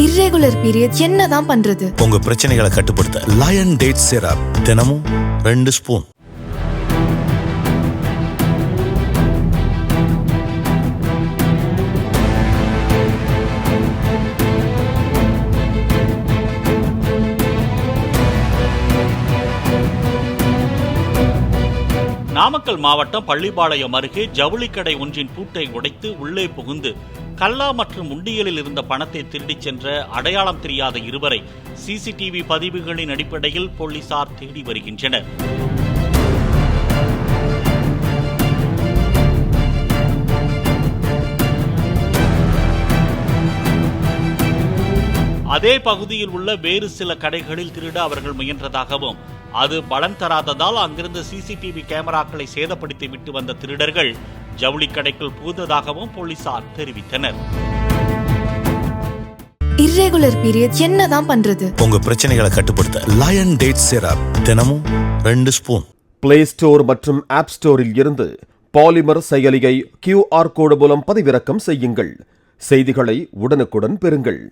Irregular period என்னதான் பண்றது? உங்க பிரச்சனைகளை கட்டுப்படுத்த லயன் டேட் சிரப் தினமும் 2 ஸ்பூன். நாமக்கல் மாவட்டம் பள்ளிப்பாளையம் அருகே ஜவுளிக்கடை ஒன்றின் பூட்டை உடைத்து உள்ளே புகுந்து கல்லா மற்றும் உண்டியலில் இருந்த பணத்தை திருடிச் சென்ற அடையாளம் தெரியாத இருவரை சிசிடிவி பதிவுகளின் அடிப்படையில் போலீசார் தேடி வருகின்றனர். அதே பகுதியில் உள்ள வேறு சில கடைகளில் திருட அவர்கள் முயன்றதாகவும், அது பலன் தராததால் அங்கிருந்த சிசிடிவி கேமராக்களை சேதப்படுத்தி விட்டு வந்த திருடர்கள் ஜவுளி கடைக்குள் புகுந்ததாகவும் போலீசார் தெரிவித்தனர். இர்ரெகுலர் பீரியட் என்னதான் பண்றது? உங்க பிரச்சனைகளை கட்டுப்படுத்த லயன் டேட் சிரப் தினமும் 2 ஸ்பூன். பிளே ஸ்டோர் மற்றும் ஆப் ஸ்டோரில் இருந்து பாலிமர் செயலியை QR கோடு மூலம் பதிவிறக்கம் செய்யுங்கள். செய்திகளை உடனுக்குடன் பெறுங்கள்.